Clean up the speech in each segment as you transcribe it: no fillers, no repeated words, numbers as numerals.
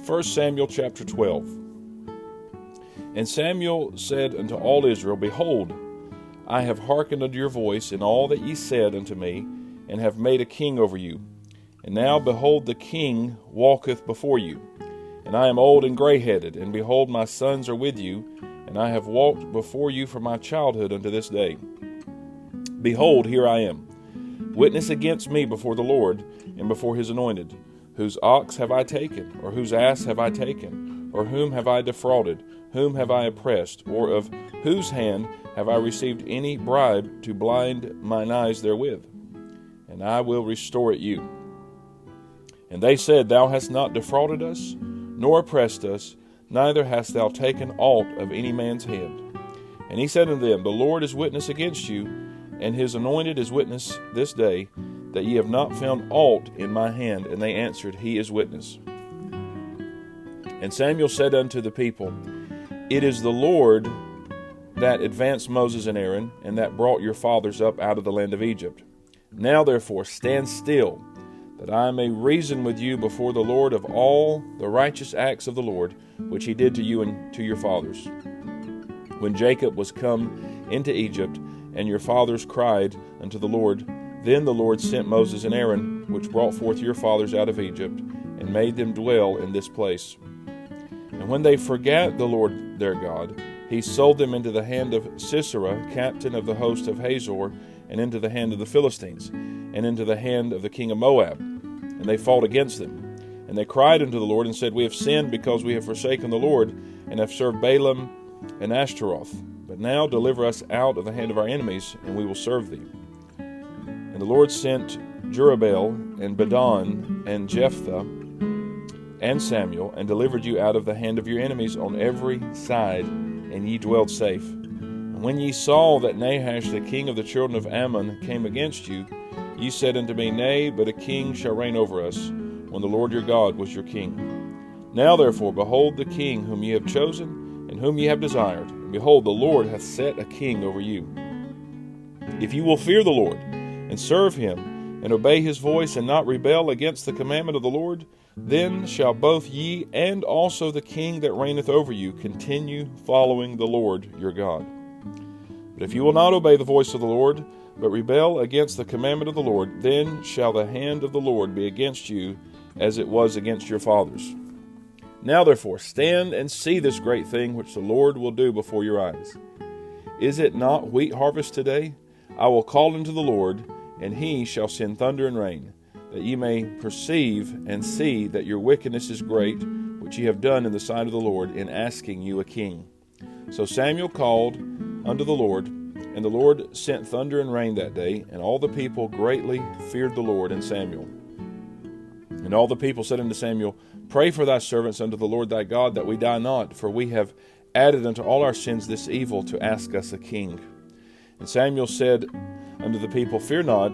1 Samuel chapter 12. And Samuel said unto all Israel, Behold, I have hearkened unto your voice in all that ye said unto me, and have made a king over you. And now, behold, the king walketh before you. And I am old and grayheaded, and behold, my sons are with you, and I have walked before you from my childhood unto this day. Behold, here I am. Witness against me before the Lord, and before his anointed. Whose ox have I taken, or whose ass have I taken? Or whom have I defrauded? Whom have I oppressed? Or of whose hand have I received any bribe to blind mine eyes therewith? And I will restore it you. And they said, Thou hast not defrauded us, nor oppressed us, neither hast thou taken aught of any man's hand. And he said unto them, The Lord is witness against you, and his anointed is witness this day, that ye have not found aught in my hand. And they answered, He is witness. And Samuel said unto the people, It is the Lord that advanced Moses and Aaron, and that brought your fathers up out of the land of Egypt. Now therefore stand still, that I may reason with you before the Lord of all the righteous acts of the Lord, which he did to you and to your fathers. When Jacob was come into Egypt, and your fathers cried unto the Lord, then the Lord sent Moses and Aaron, which brought forth your fathers out of Egypt, and made them dwell in this place. And when they forgat the Lord their God, he sold them into the hand of Sisera, captain of the host of Hazor, and into the hand of the Philistines, and into the hand of the king of Moab. And they fought against them. And they cried unto the Lord, and said, We have sinned, because we have forsaken the Lord, and have served Balaam and Ashtaroth. But now deliver us out of the hand of our enemies, and we will serve thee. And the Lord sent Jerubbaal, and Bedan, and Jephthah, and Samuel, and delivered you out of the hand of your enemies on every side, and ye dwelled safe. And when ye saw that Nahash the king of the children of Ammon came against you, ye said unto me, Nay, but a king shall reign over us, when the Lord your God was your king. Now therefore, behold the king whom ye have chosen, and whom ye have desired. And behold, the Lord hath set a king over you. If you will fear the Lord, and serve him, and obey his voice, and not rebel against the commandment of the Lord, then shall both ye and also the king that reigneth over you continue following the Lord your God. But if you will not obey the voice of the Lord, but rebel against the commandment of the Lord, then shall the hand of the Lord be against you, as it was against your fathers. Now therefore stand and see this great thing which the Lord will do before your eyes. Is it not wheat harvest today? I will call unto the Lord, and he shall send thunder and rain, that ye may perceive and see that your wickedness is great, which ye have done in the sight of the Lord, in asking you a king. So Samuel called unto the Lord, and the Lord sent thunder and rain that day, and all the people greatly feared the Lord and Samuel. And all the people said unto Samuel, Pray for thy servants unto the Lord thy God, that we die not, for we have added unto all our sins this evil, to ask us a king. And Samuel said unto the people, Fear not,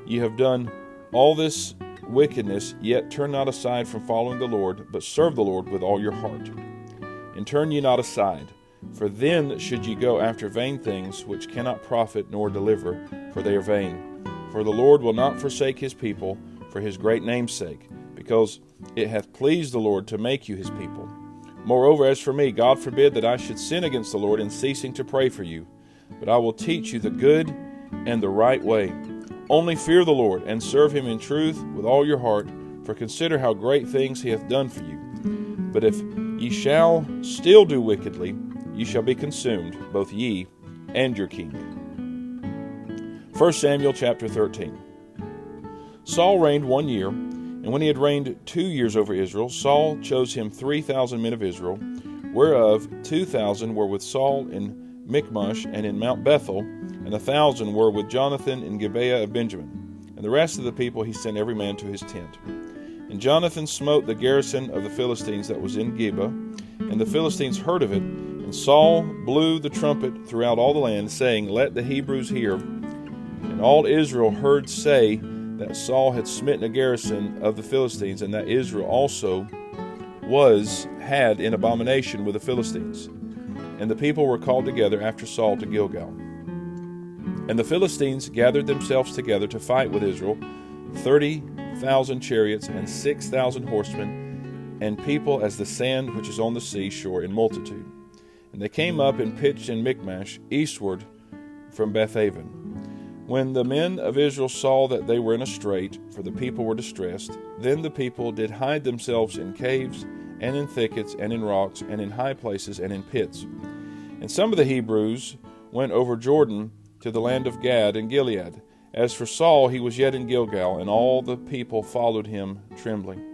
ye have done all this wickedness, yet turn not aside from following the Lord, but serve the Lord with all your heart. And turn ye not aside, for then should ye go after vain things, which cannot profit nor deliver, for they are vain. For the Lord will not forsake his people for his great name's sake, because it hath pleased the Lord to make you his people. Moreover, as for me, God forbid that I should sin against the Lord in ceasing to pray for you, but I will teach you the good and the right way. Only fear the Lord, and serve him in truth with all your heart, for consider how great things he hath done for you. But if ye shall still do wickedly, ye shall be consumed, both ye and your king. 1 Samuel chapter 13. Saul reigned 1 year, and when he had reigned 2 years over Israel, Saul chose him 3,000 men of Israel, whereof 2,000 were with Saul in Michmash and in Mount Bethel, and 1,000 were with Jonathan in Gibeah of Benjamin. And the rest of the people he sent every man to his tent. And Jonathan smote the garrison of the Philistines that was in Geba, and the Philistines heard of it. And Saul blew the trumpet throughout all the land, saying, Let the Hebrews hear. And all Israel heard say that Saul had smitten a garrison of the Philistines, and that Israel also had in abomination with the Philistines. And the people were called together after Saul to Gilgal. And the Philistines gathered themselves together to fight with Israel, 30,000 chariots and 6,000 horsemen, and people as the sand which is on the sea shore in multitude. And they came up and pitched in Michmash, eastward from Bethaven. When the men of Israel saw that they were in a strait, for the people were distressed, then the people did hide themselves in caves, and in thickets, and in rocks, and in high places, and in pits. And some of the Hebrews went over Jordan to the land of Gad and Gilead. As for Saul, he was yet in Gilgal, and all the people followed him trembling.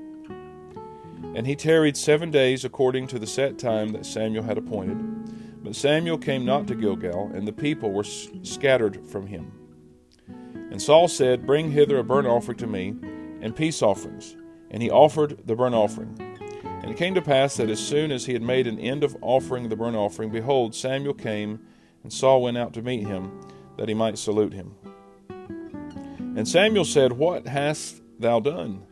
And he tarried 7 days according to the set time that Samuel had appointed. But Samuel came not to Gilgal, and the people were scattered from him. And Saul said, Bring hither a burnt offering to me, and peace offerings. And he offered the burnt offering. And it came to pass that as soon as he had made an end of offering the burnt offering, behold, Samuel came, and Saul went out to meet him, that he might salute him. And Samuel said, What hast thou done?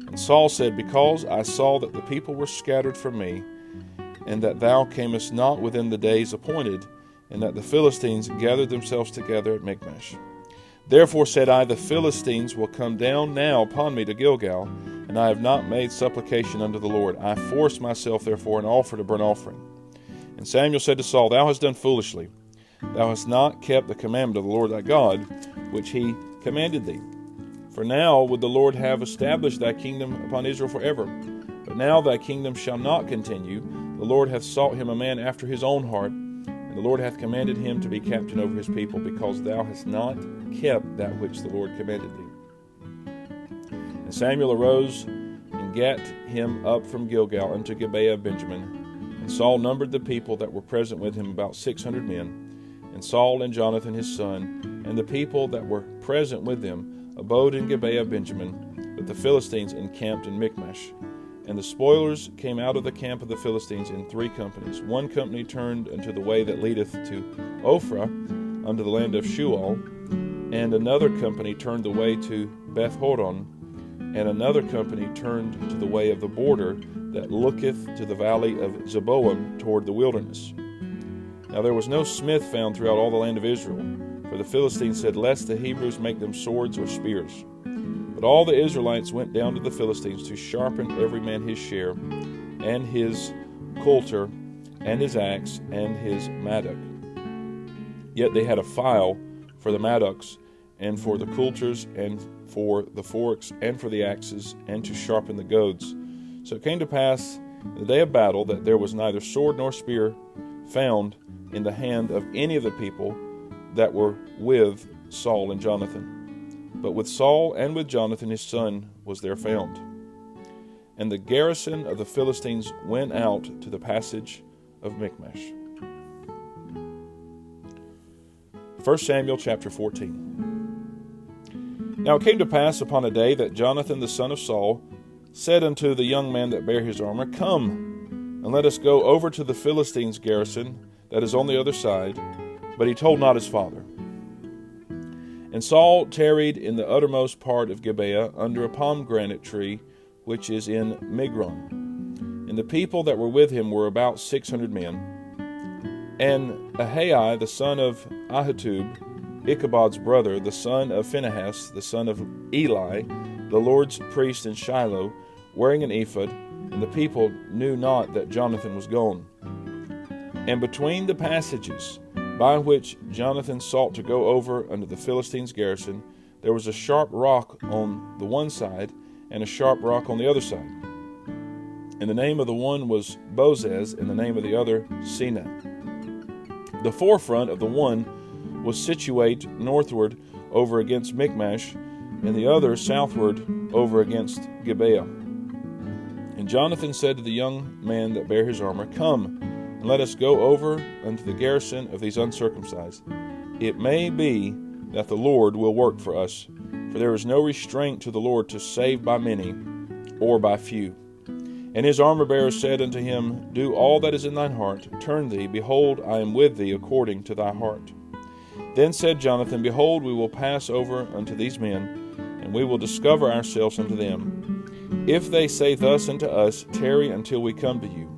And Saul said, Because I saw that the people were scattered from me, and that thou camest not within the days appointed, and that the Philistines gathered themselves together at Michmash. Therefore said I, The Philistines will come down now upon me to Gilgal, and I have not made supplication unto the Lord. I forced myself therefore and offered a burnt offering. And Samuel said to Saul, Thou hast done foolishly. Thou hast not kept the commandment of the Lord thy God, which he commanded thee. For now would the Lord have established thy kingdom upon Israel forever. But now thy kingdom shall not continue. The Lord hath sought him a man after his own heart, and the Lord hath commanded him to be captain over his people, because thou hast not kept that which the Lord commanded thee. And Samuel arose and gat him up from Gilgal unto Gibeah of Benjamin. And Saul numbered the people that were present with him, about 600 men. And Saul and Jonathan his son, and the people that were present with them, abode in Gibeah of Benjamin, but the Philistines encamped in Michmash. And the spoilers came out of the camp of the Philistines in 3 companies. One company turned unto the way that leadeth to Ophrah, unto the land of Shual, and another company turned the way to Beth-horon, and another company turned to the way of the border that looketh to the valley of Zeboim toward the wilderness. Now there was no smith found throughout all the land of Israel, for the Philistines said, Lest the Hebrews make them swords or spears. But all the Israelites went down to the Philistines to sharpen every man his share, and his coulter, and his axe, and his mattock. Yet they had a file for the mattocks, and for the coulters, and for the forks, and for the axes, and to sharpen the goads. So it came to pass in the day of battle that there was neither sword nor spear found in the hand of any of the people that were with Saul and Jonathan. But with Saul and with Jonathan his son was there found. And the garrison of the Philistines went out to the passage of Michmash. 1 Samuel chapter 14. Now it came to pass upon a day that Jonathan the son of Saul said unto the young man that bare his armor, Come, and let us go over to the Philistines' garrison that is on the other side. But he told not his father. And Saul tarried in the uttermost part of Gibeah under a pomegranate tree, which is in Migron. And the people that were with him were about 600 men. And Ahai, the son of Ahitub, Ichabod's brother, the son of Phinehas, the son of Eli, the Lord's priest in Shiloh, wearing an ephod, and the people knew not that Jonathan was gone. And between the passages by which Jonathan sought to go over unto the Philistines' garrison, there was a sharp rock on the one side, and a sharp rock on the other side. And the name of the one was Bozez, and the name of the other Seneh. The forefront of the one was situate northward over against Michmash, and the other southward over against Gibeah. And Jonathan said to the young man that bare his armor, Come, and let us go over unto the garrison of these uncircumcised. It may be that the Lord will work for us, for there is no restraint to the Lord to save by many or by few. And his armor-bearer said unto him, Do all that is in thine heart, turn thee, behold, I am with thee according to thy heart. Then said Jonathan, Behold, we will pass over unto these men, and we will discover ourselves unto them. If they say thus unto us, Tarry until we come to you,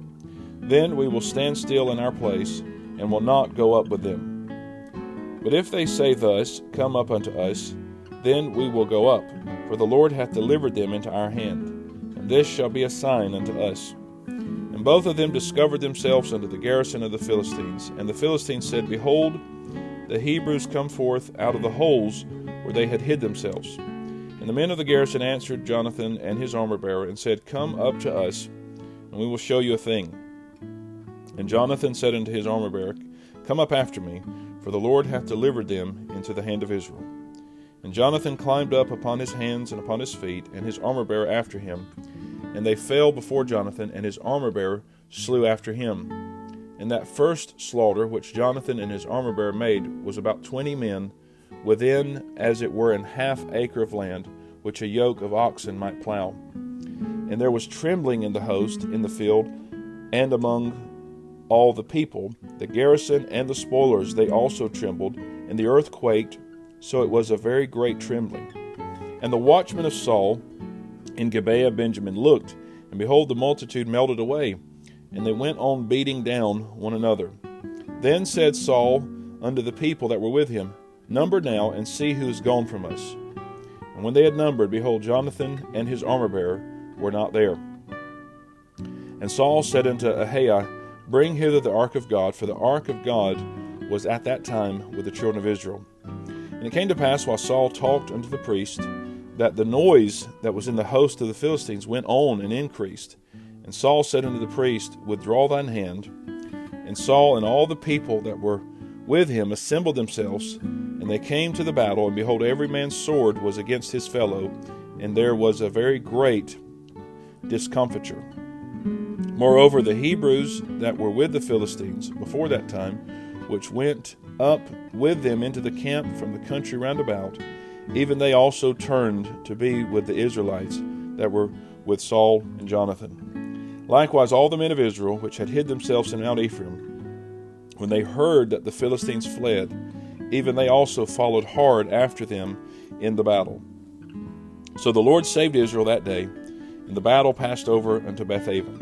then we will stand still in our place, and will not go up with them. But if they say thus, Come up unto us, then we will go up, for the Lord hath delivered them into our hand, and this shall be a sign unto us. And both of them discovered themselves unto the garrison of the Philistines. And the Philistines said, Behold, the Hebrews come forth out of the holes where they had hid themselves. And the men of the garrison answered Jonathan and his armor-bearer, and said, Come up to us, and we will show you a thing. And Jonathan said unto his armor-bearer, Come up after me, for the Lord hath delivered them into the hand of Israel. And Jonathan climbed up upon his hands and upon his feet, and his armor-bearer after him. And they fell before Jonathan, and his armor-bearer slew after him. And that first slaughter which Jonathan and his armor-bearer made was about 20 men, within as it were an half acre of land, which a yoke of oxen might plow. And there was trembling in the host, in the field, and among all the people. The garrison and the spoilers, they also trembled, and the earth quaked, so it was a very great trembling. And the watchmen of Saul in Gibeah of Benjamin looked, and behold, the multitude melted away, and they went on beating down one another. Then said Saul unto the people that were with him, Number now, and see who is gone from us. And when they had numbered, behold, Jonathan and his armor-bearer were not there. And Saul said unto Ahiah, Bring hither the ark of God, for the ark of God was at that time with the children of Israel. And it came to pass, while Saul talked unto the priest, that the noise that was in the host of the Philistines went on and increased. And Saul said unto the priest, Withdraw thine hand. And Saul and all the people that were with him assembled themselves, and they came to the battle, and behold, every man's sword was against his fellow, and there was a very great discomfiture. Moreover, the Hebrews that were with the Philistines before that time, which went up with them into the camp from the country round about, even they also turned to be with the Israelites that were with Saul and Jonathan. Likewise all the men of Israel, which had hid themselves in Mount Ephraim, when they heard that the Philistines fled, even they also followed hard after them in the battle. So the Lord saved Israel that day, and the battle passed over unto Bethaven.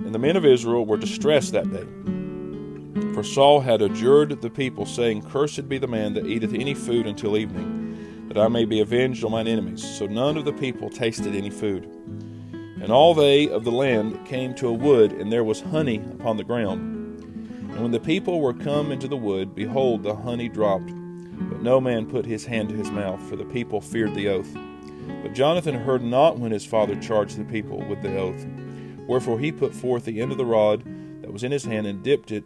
And the men of Israel were distressed that day. For Saul had adjured the people, saying, Cursed be the man that eateth any food until evening, that I may be avenged on mine enemies. So none of the people tasted any food. And all they of the land came to a wood, and there was honey upon the ground. And when the people were come into the wood, behold, the honey dropped. But no man put his hand to his mouth, for the people feared the oath. But Jonathan heard not when his father charged the people with the oath. Wherefore he put forth the end of the rod that was in his hand, and dipped it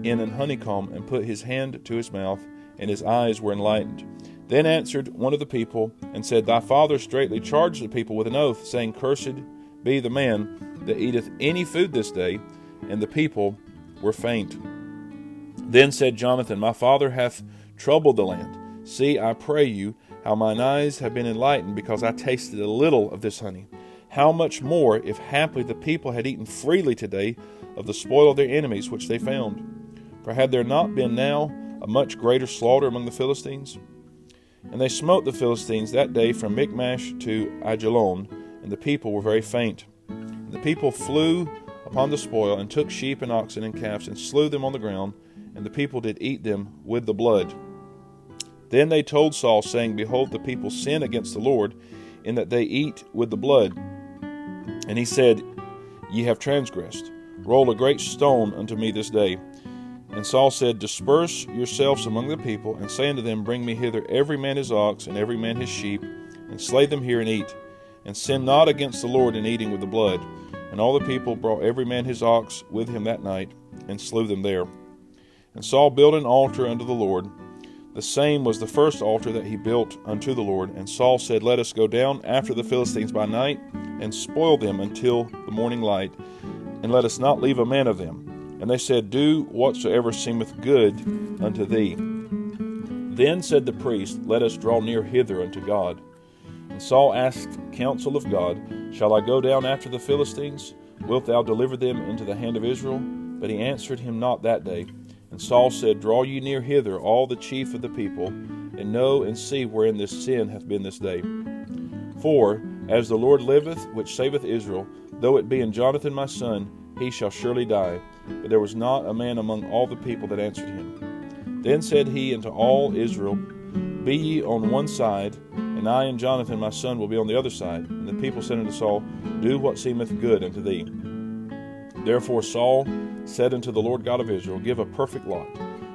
in an honeycomb, and put his hand to his mouth, and his eyes were enlightened. Then answered one of the people, and said, Thy father straitly charged the people with an oath, saying, Cursed be the man that eateth any food this day. And the people were faint. Then said Jonathan, My father hath troubled the land. See, I pray you, how mine eyes have been enlightened, because I tasted a little of this honey. How much more, if haply the people had eaten freely today of the spoil of their enemies which they found? For had there not been now a much greater slaughter among the Philistines? And they smote the Philistines that day from Michmash to Aijalon, and the people were very faint. And the people flew upon the spoil, and took sheep and oxen and calves, and slew them on the ground, and the people did eat them with the blood. Then they told Saul, saying, Behold, the people sin against the Lord, in that they eat with the blood. And he said, Ye have transgressed. Roll a great stone unto me this day. And Saul said, Disperse yourselves among the people, and say unto them, Bring me hither every man his ox, and every man his sheep, and slay them here and eat. And sin not against the Lord in eating with the blood. And all the people brought every man his ox with him that night, and slew them there. And Saul built an altar unto the Lord. The same was the first altar that he built unto the Lord. And Saul said, Let us go down after the Philistines by night, and spoil them until the morning light, and let us not leave a man of them. And they said, Do whatsoever seemeth good unto thee. Then said the priest, Let us draw near hither unto God. And Saul asked counsel of God, Shall I go down after the Philistines? Wilt thou deliver them into the hand of Israel? But he answered him not that day. And Saul said, Draw ye near hither, all the chief of the people, and know and see wherein this sin hath been this day. For, as the Lord liveth, which saveth Israel, though it be in Jonathan my son, he shall surely die. But there was not a man among all the people that answered him. Then said he unto all Israel, Be ye on one side, and I and Jonathan my son will be on the other side. And the people said unto Saul, Do what seemeth good unto thee. Therefore Saul said unto the Lord God of Israel, Give a perfect lot.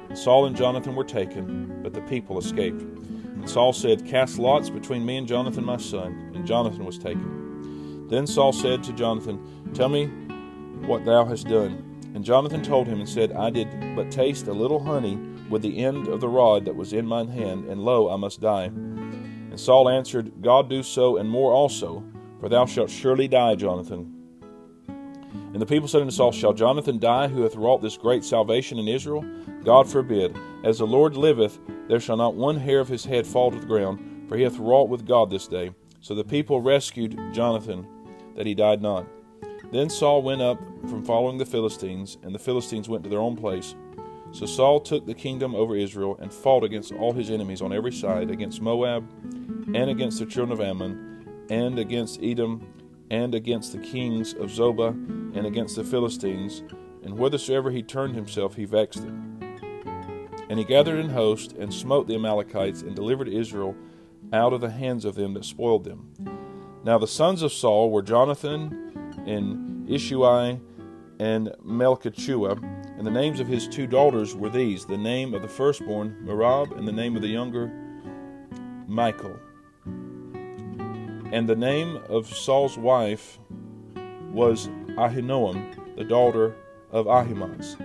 And Saul and Jonathan were taken, but the people escaped. And Saul said, Cast lots between me and Jonathan my son. And Jonathan was taken. Then Saul said to Jonathan, Tell me what thou hast done. And Jonathan told him and said, I did but taste a little honey with the end of the rod that was in mine hand, and lo, I must die. And Saul answered, God do so, and more also, for thou shalt surely die, Jonathan. And the people said unto Saul, Shall Jonathan die, who hath wrought this great salvation in Israel? God forbid. As the Lord liveth, there shall not one hair of his head fall to the ground, for he hath wrought with God this day. So the people rescued Jonathan, that he died not. Then Saul went up from following the Philistines, and the Philistines went to their own place. So Saul took the kingdom over Israel, and fought against all his enemies on every side, against Moab, and against the children of Ammon, and against Edom, and against the kings of Zobah, and against the Philistines. And whithersoever he turned himself, he vexed them. And he gathered an host, and smote the Amalekites, and delivered Israel out of the hands of them that spoiled them. Now the sons of Saul were Jonathan, and Ishui, and Melchishua. And the names of his two daughters were these, the name of the firstborn, Merab, and the name of the younger, Michal. And the name of Saul's wife was Ahinoam, the daughter of Ahimaaz.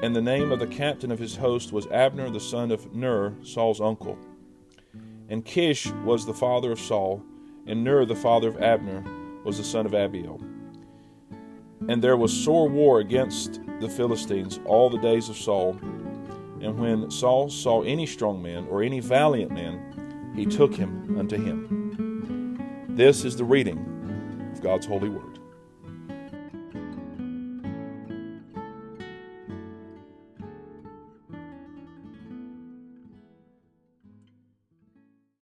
And the name of the captain of his host was Abner, the son of Ner, Saul's uncle. And Kish was the father of Saul, and Ner, the father of Abner, was the son of Abiel. And there was sore war against the Philistines all the days of Saul. And when Saul saw any strong man or any valiant man, he took him unto him. This is the reading of God's holy word.